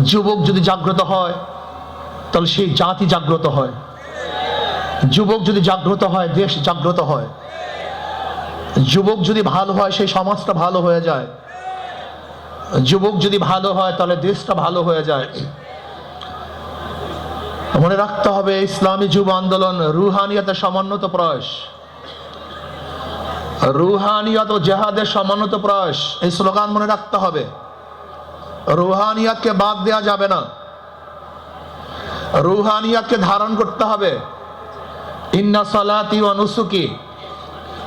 যুবক যদি জাগ্রত হয় তাহলে সেই জাতি জাগ্রত হয়। যুবক যদি জাগ্রত হয় দেশ জাগ্রত হয়। যুবক যদি ভালো হয় সেই সমাজটা ভালো হয়ে যায়। যুবক যদি ভালো হয় তাহলে দেশটা ভালো হয়ে যায়। মনে রাখতে হবে ইসলামী যুব আন্দোলন রুহানিয়াতের সমন্বিত প্রয়াস, রুহানিয়াত ও জেহাদের সমন্বিত প্রয়াস। এই স্লোগান মনে রাখতে হবে। রুহানিয়াতকে বাদ দেওয়া যাবে না, রুহানিয়াতকে ধারণ করতে হবে। ইন্না সালাতি ওয়া নুসুকি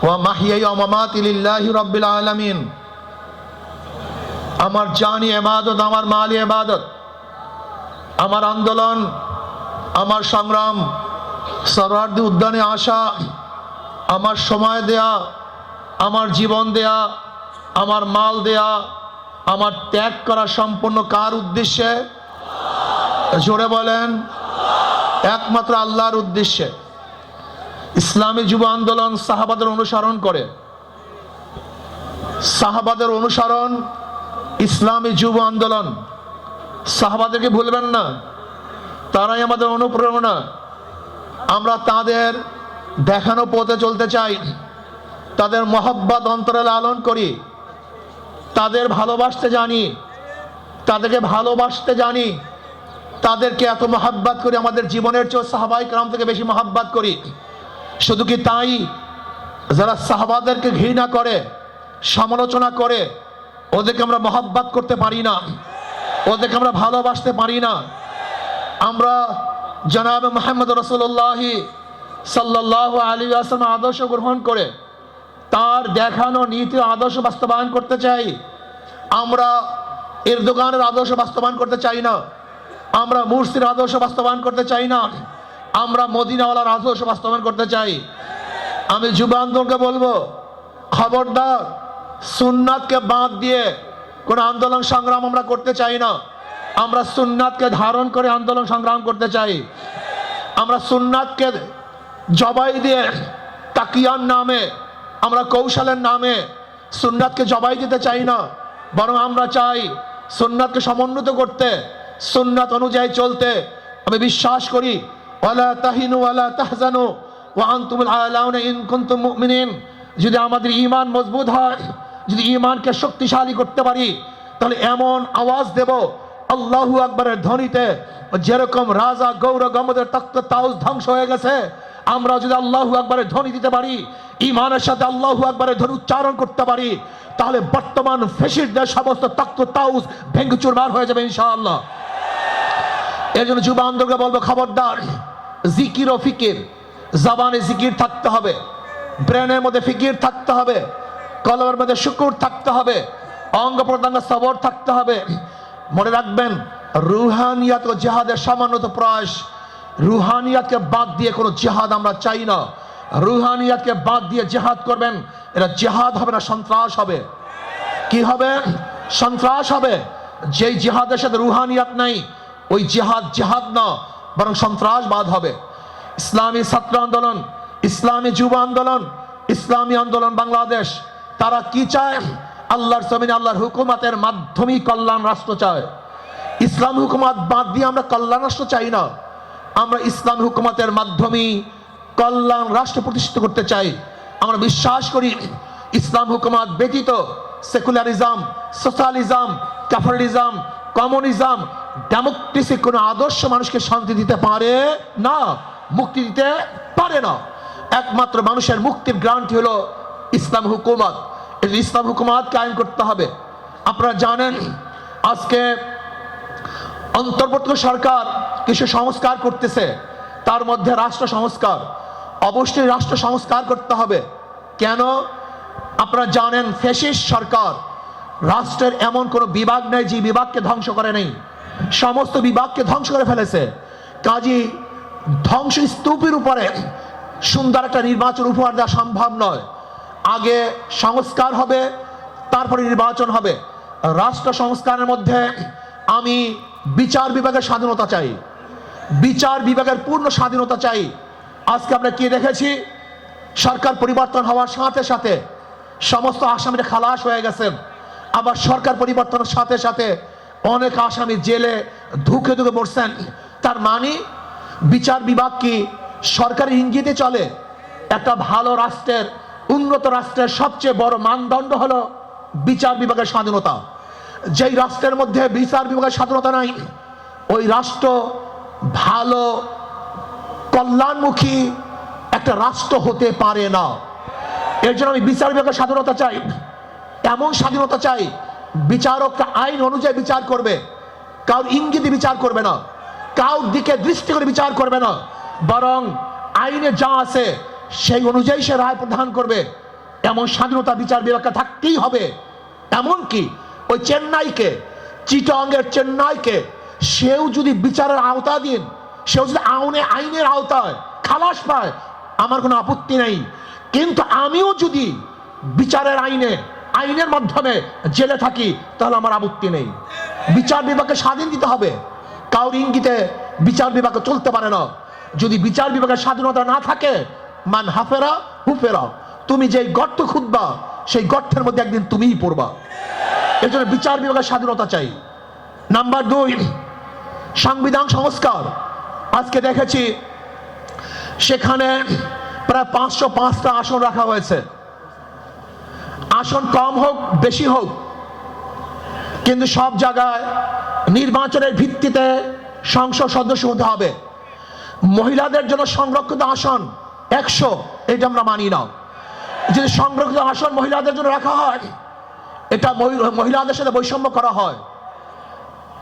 ওয়া মাহইয়ায়া ওয়া মামাতি লিল্লাহি রাব্বিল আলামিন। আমার জানি ইবাদত, আমার মালি ইবাদত, আমার আন্দোলন, আমার সংগ্রাম, সরওয়ার্দী উদ্যানে আসা, আমার সময় দেয়া, আমার জীবন দেয়া, আমার মাল দেয়া, আমার ত্যাগ করা সম্পূর্ণ কার উদ্দেশ্যে? জোরে বলেন, একমাত্র আল্লাহর উদ্দেশ্যে। ইসলামী যুব আন্দোলন সাহাবাদের অনুসরণ করে, সাহাবাদের অনুসরণ ইসলামী যুব আন্দোলন। সাহাবাদেরকে ভুলবেন না, তারাই আমাদের অনুপ্রেরণা। আমরা তাদের দেখানো পথে চলতে চাই, তাদের মহব্বত অন্তরে লালন করি, তাদের ভালোবাসতে জানি, তাদেরকে ভালোবাসতে জানি, তাদেরকে এত মহব্বত করি আমাদের জীবনের চেয়ে সাহাবায়ে কেরাম থেকে বেশি মহব্বত করি। শুধু কি তাই, যারা সাহাবাদেরকে ঘৃণা করে, সমালোচনা করে, ওদেরকে আমরা মহব্বত করতে পারি না, ওদেরকে আমরা ভালোবাসতে পারি না। আমরা জনাব মুহাম্মদ রাসূলুল্লাহ সাল্লাল্লাহু আলাইহি ওয়াসাল্লাম আদর্শ গ্রহণ করে তার দেখানো নীতি আদর্শ বাস্তবায়ন করতে চাই। আমরা এরদোগানের আদর্শ বাস্তবায়ন করতে চাই না, আমরা মুরসির আদর্শ বাস্তবায়ন করতে চাই না, আমরা মদিনাওয়ালার আদর্শ বাস্তবায়ন করতে চাই। আমি যুব আন্দোলনকে বলবো, খবরদার সুন্নাতকে বাদ দিয়ে কোন আন্দোলন সংগ্রাম আমরা করতে চাই না। আমরা সুন্নাতকে ধারণ করে আন্দোলন সংগ্রাম করতে চাই। আমরা সুন্নাতকে জবাই দিয়ে তাকিয়ার নামে, আমরা কৌশলের নামে সুন্নাতকে জবাই দিতে চাই না, বরং আমরা চাই সুন্নাতকে সমুন্নত করতে, সুন্নাত অনুযায়ী চলতে। আমি বিশ্বাস করি ওয়ালা তাহিনু ওয়ালা তাহজানু ওয়া আনতুমুল আ'লাউনা ইন কুনতুম মুমিনিন। যদি আমাদের ঈমান মজবুত হয়, যদি ঈমানকে শক্তিশালী করতে পারি, তাহলে এমন আওয়াজ দেব আল্লাহু আকবারের ধ্বনিতে, যেরকম রাজা গৌর গমদের তখ্ত তাউস ধ্বংস হয়ে গেছে, আমরা যদি আল্লাহু আকবারের ধ্বনি দিতে পারি, ঈমানের সাথে আল্লাহু আকবারের ধ্বনি উচ্চারণ করতে পারি, তাহলে বর্তমান ফ্যাসিস্টদের সমস্ত তখ্ত তাউস ভেঙে চুরমার হয়ে যাবে ইনশাআল্লাহ। এর জন্য যুব আন্দোলনকে বলবো, খবরদার জিকির ও ফিকির, জবানে জিকির থাকতে হবে, ব্রেনের মধ্যে ফিকির থাকতে হবে, কলমের মধ্যে শুকুর থাকতে হবে, অঙ্গ প্রত্যঙ্গ সবর থাকতে হবে। মনে রাখবেন, রুহানিয়াত ও জিহাদের সমন্বিত প্রয়াস। রুহানিয়াতকে বাদ দিয়ে কোনো জিহাদ আমরা চাই না। রুহানিয়াতকে বাদ দিয়ে জিহাদ করবেন, এটা জিহাদ হবে না, সন্ত্রাস হবে। কি হবে? সন্ত্রাস হবে। যেই জিহাদের সাথে রুহানিয়াত নাই, ওই জিহাদ জিহাদ না, বরং সন্ত্রাসবাদ হবে। ইসলামী ছাত্র আন্দোলন, ইসলামী যুব আন্দোলন, ইসলামী আন্দোলন বাংলাদেশ, তারা কি চায়? আল্লাহর জমিনে আল্লাহর হুকুমতের মাধ্যমেই কল্যাণ রাষ্ট্র চায়। ইসলাম হুকুমত বাদ দিয়ে আমরা কল্যাণ রাষ্ট্র চাই না, আমরা ইসলাম হুকুমতের মাধ্যমেই কল্যাণ রাষ্ট্র প্রতিষ্ঠিত করতে চাই। আমরা বিশ্বাস করি ইসলাম হুকুমত ব্যতীত secularism, socialism, capitalism, communism, democracy কোনো আদর্শ মানুষকে শান্তি দিতে পারে না, মুক্তি দিতে পারে না। একমাত্র মানুষের মুক্তির গ্যারান্টি হলো ইসলাম হুকুমত। ইসলাম হুকুমত কায়েম করতে হবে। আপনারা জানেন আজকে অন্তর্বর্তী সরকার কিছু সংস্কার করতেছে, তার মধ্যে রাষ্ট্র সংস্কার। অবশ্যই রাষ্ট্র সংস্কার করতে হবে। কেন? আপনারা জানেন ফ্যাসিস্ট সরকার, রাষ্ট্রের এমন কোনো বিভাগ নেই যে বিভাগকে ধ্বংস করে নেই, সমস্ত বিভাগকে ধ্বংস করে ফেলেছে। কাজী ধ্বংস স্তূপের উপরে সুন্দর একটা নির্বাচন উপহার দেওয়া সম্ভব নয়। আগে সংস্কার হবে, তারপরে নির্বাচন হবে। রাষ্ট্র সংস্কারের মধ্যে আমি বিচার বিভাগের স্বাধীনতা চাই, বিচার বিভাগের পূর্ণ স্বাধীনতা চাই। আজকে আমরা কি দেখেছি? সরকার পরিবর্তন হওয়ার সাথে সাথে সমস্ত আসামিরা খালাস হয়ে গেছেন, আবার সরকার পরিবর্তনের সাথে সাথে অনেক আসামি জেলে ধুকে ধুকে পড়ছেন। তার মানে বিচার বিভাগ কি সরকারি ইঙ্গিতে চলে? একটা ভালো রাষ্ট্রের, উন্নত রাষ্ট্রের সবচেয়ে বড় মানদণ্ড হলো বিচার বিভাগের স্বাধীনতা। যেই রাষ্ট্রের মধ্যে বিচার বিভাগের স্বাধীনতা নাই, ওই রাষ্ট্র ভালো কল্যাণমুখী একটা রাষ্ট্র হতে পারে না। এর জন্য আমি বিচার বিভাগের স্বাধীনতা চাই। এমন স্বাধীনতা চাই, বিচারকরা আইন অনুযায়ী বিচার করবে, কারোর ইঙ্গিতে বিচার করবে না, কারোর দিকে দৃষ্টি করে বিচার করবে না, বরং আইনে যা আছে সেই অনুযায়ী সে রায় প্রদান করবে। এমন স্বাধীনতা বিচার বিভাগকে থাকতেই হবে। এমনকি ওই চেন্নাইকে, চিটাগংয়ের চেন্নাইকে, সেও যদি বিচারের আওতাধীন, সেও যদি আইনের আওতায় খালাস পায়, আমার কোনো আপত্তি নেই। কিন্তু আমিও যদি বিচারের আইনের মাধ্যমে জেলে থাকি, তাহলে আমার আপত্তি নেই। বিচার বিভাগকে স্বাধীন দিতে হবে, কারোর ইঙ্গিতে বিচার বিভাগ চলতে পারে না। যদি বিচার বিভাগের স্বাধীনতা না থাকে, মান হাফেরা হুফেরা, তুমি যেই গর্ত খুঁজবা সেই গর্তের মধ্যে একদিন তুমিই পড়বা। এর জন্য বিচার বিভাগের স্বাধীনতা চাই। নাম্বার 2, সংবিধান সংস্কার। আজকে দেখেছি সেখানে প্রায় 505টা আসন রাখা হয়েছে। আসন কম হোক বেশি হোক, কিন্তু সব জায়গায় নির্বাচনের ভিত্তিতে সংসদ সদস্য হতে হবে। মহিলাদের জন্য সংরক্ষিত আসন 100, এটা আমরা মানি না। যদি সংরক্ষিত আসন মহিলাদের জন্য রাখা হয়, এটা মহিলাদের সাথে বৈষম্য করা হয়,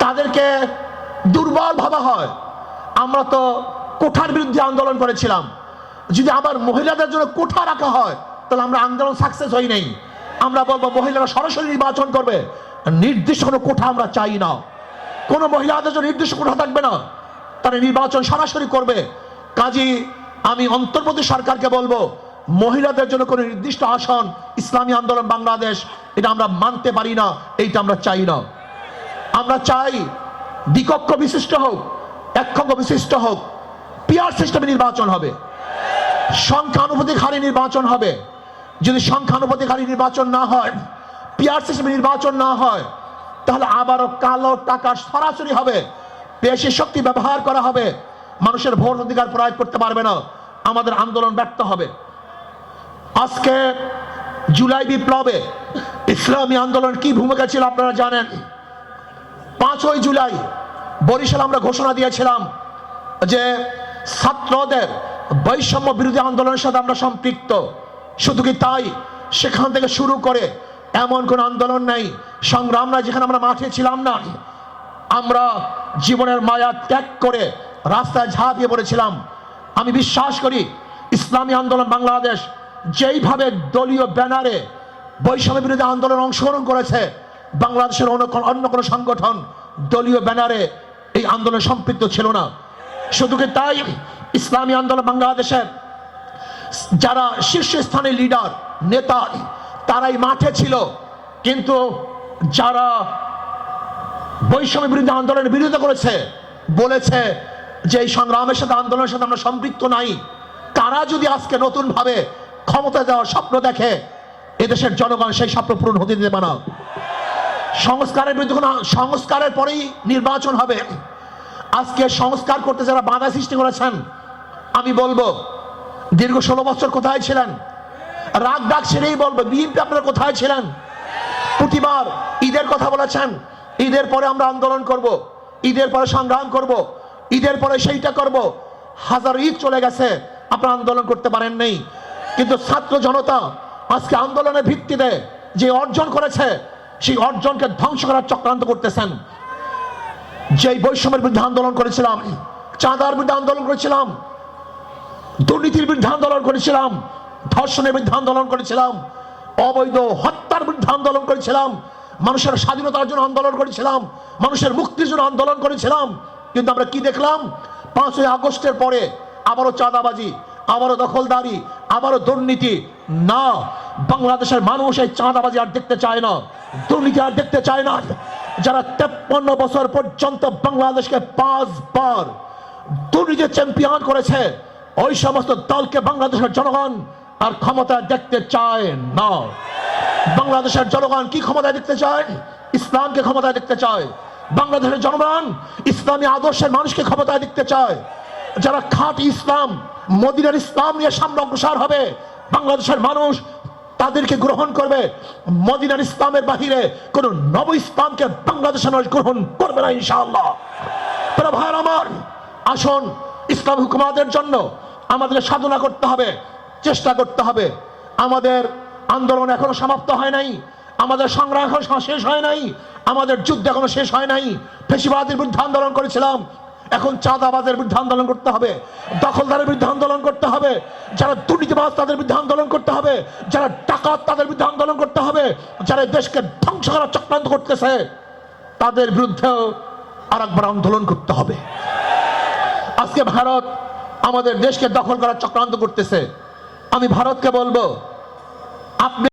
তাদেরকে দুর্বল ভাবা হয়। আমরা তো কোঠার বিরুদ্ধে আন্দোলন করেছিলাম। যদি আবার মহিলাদের জন্য কোঠা রাখা হয়, তাহলে আমরা আন্দোলন সাকসেস হই নাই। আমরা বলবো মহিলারা সরাসরি নির্বাচন করবে, নির্দিষ্ট কোনো কোঠা আমরা চাই না। কোনো মহিলাদের জন্য নির্দিষ্ট কোঠা থাকবে না, তারা নির্বাচন সরাসরি করবে। কাজী আমি অন্তর্বর্তী সরকারকে বলবো, মহিলাদের জন্য কোনো নির্দিষ্ট আসন ইসলামী আন্দোলন বাংলাদেশ, এটা আমরা মানতে পারি না, এইটা আমরা চাই না। আমরা চাই দ্বিকক্ষ বিশিষ্ট হোক, এককক্ষ বিশিষ্ট হোক, পিয়ার সিস্টেমে নির্বাচন হবে, সংখ্যানুপাতিক হারে নির্বাচন হবে। যদি সংখ্যানুপাতিক হারে নির্বাচন না হয়, পিয়ার সিস্টেমে নির্বাচন না হয়, তাহলে আবারও কালো টাকা সরাসরি হবে, পেশি শক্তি ব্যবহার করা হবে, মানুষের ভোট অধিকার প্রয়োগ করতে পারবে না, আমাদের আন্দোলন ব্যর্থ হবে। আজকে জুলাই বিপ্লবে ইসলামী আন্দোলন কি ভূমিকা ছিল আপনারা জানেন। 5ই জুলাই বরিশাল আমরা ঘোষণা দিয়েছিলাম যে ছাত্রদের বৈষম্য বিরোধী আন্দোলনের সাথে আমরা সম্পৃক্ত। শুধু কি তাই, সেখান থেকে শুরু করে এমন কোন আন্দোলন নেই, সংগ্রাম নাই যেখানে আমরা মাঠে ছিলাম না। আমরা জীবনের মায়া ত্যাগ করে রাস্তায় ঝাঁপিয়ে পড়েছিলাম। আমি বিশ্বাস করি ইসলামী আন্দোলন বাংলাদেশ যেইভাবে দলীয় ব্যানারে বৈষম্য বিরোধী আন্দোলন অংশগ্রহণ করেছে, বাংলাদেশের অন্য কোনো সংগঠন দলীয় ব্যানারে এই আন্দোলনে সম্পৃক্ত ছিল না। শুধু কি তাই, ইসলামী আন্দোলন বাংলাদেশের যারা শীর্ষস্থানীয় লিডার নেতা, তারাই মাঠে ছিল। কিন্তু যারা বৈষম্য বিরোধী আন্দোলনের বিরোধিতা করেছে, বলেছে যে এই সংগ্রামের সাথে আন্দোলনের সাথে আমরা সম্পৃক্ত নাই, তারা যদি আজকে নতুন ভাবে ক্ষমতা যাওয়ার স্বপ্ন দেখে, এদেশের জনগণ সেই স্বপ্ন পূরণ হতে দেবে না। সংস্কারের বিরুদ্ধে সংস্কারের পরেই নির্বাচন হবে। আজকে সংস্কার করতে যারা বাধা সৃষ্টি করেছেন, আমি বলবো দীর্ঘ 16 বছর কোথায় ছিলেন? রাগ ডাক ছেড়েই বলবো, বিএনপি আপনারা কোথায় ছিলেন? প্রতিবার ঈদের কথা বলেছেন, ঈদের পরে আমরা আন্দোলন করব, ঈদের পরে সংগ্রাম করব, ঈদের পরে সেইটা করব। হাজার ঈদ চলে গেছে, আপনারা আন্দোলন করতে পারেন নাই। কিন্তু ছাত্র জনতা আজকে আন্দোলনের ভিত্তিতে যে অর্জন করেছে, সেই অর্জনকে ধ্বংস করার চক্রান্ত করতেছেন। যেই বৈষম্যের বিরুদ্ধে আন্দোলন করেছিলাম, চাঁদার বিরুদ্ধে আন্দোলন করেছিলাম, দুর্নীতির বিরুদ্ধে আন্দোলন করেছিলাম, ধর্ষণের বিরুদ্ধে আন্দোলন করেছিলাম, অবৈধ হত্যার বিরুদ্ধে আন্দোলন করেছিলাম, মানুষের স্বাধীনতার জন্য আন্দোলন করেছিলাম, মানুষের মুক্তির জন্য আন্দোলন করেছিলাম। কিন্তু আমরা কি দেখলাম? 5ই আগস্টের পরে আবারও চাঁদাবাজি, আবারও দখলদারি, আবারও দুর্নীতি। না, বাংলাদেশের মানুষ এই চাঁদাবাজি আর দেখতে চায় না, দুর্নীতি আর দেখতে চায় না। যারা 53 বছর পর্যন্ত বাংলাদেশকে 5 বার দুর্নীতি চ্যাম্পিয়ন করেছে, ওই সমস্ত দলকে বাংলাদেশের জনগণ আর ক্ষমতা দেখতে চায় না। বাংলাদেশের জনগণ কি ক্ষমতা দেখতে চায়? ইসলামকে ক্ষমতা দেখতে চায়, বাংলাদেশের জনগণ ইসলামী আদর্শের মানুষকে ক্ষমতায় দেখতে চায়। যারা খাঁটি ইসলাম, মদিনার ইসলাম নিয়ে সামনে অগ্রসর হবে, বাংলাদেশের মানুষ তাদেরকে গ্রহণ করবে। মদিনার ইসলামের বাহিরে কোন নব ইসলামকে বাংলাদেশের মানুষ গ্রহণ করবে না ইনশাআল্লাহ। প্রিয় ভাইরা আমার, আসুন ইসলাম হুকুমাতের জন্য আমাদের সাধনা করতে হবে, চেষ্টা করতে হবে। আমাদের আন্দোলন এখনো সমাপ্ত হয় নাই, আমাদের সংগ্রাম এখন শেষ হয় নাই, আমাদের যুদ্ধ এখনো শেষ হয় নাই। ফ্যাসিবাদের বিরুদ্ধে আন্দোলন করেছিলাম, এখন চাঁদাবাজের বিরুদ্ধে আন্দোলন করতে হবে, দখলদারের বিরুদ্ধে আন্দোলন করতে হবে, যারা দুর্নীতিবাজ তাদের বিরুদ্ধে আন্দোলন করতে হবে, যারা ডাকাত তাদের বিরুদ্ধে আন্দোলন করতে হবে, যারা দেশকে ধ্বংস করার চক্রান্ত করতেছে তাদের বিরুদ্ধেও আরেকবার আন্দোলন করতে হবে। আজকে ভারত আমাদের দেশকে দখল করার চক্রান্ত করতেছে। আমি ভারতকে বলবো, আপনি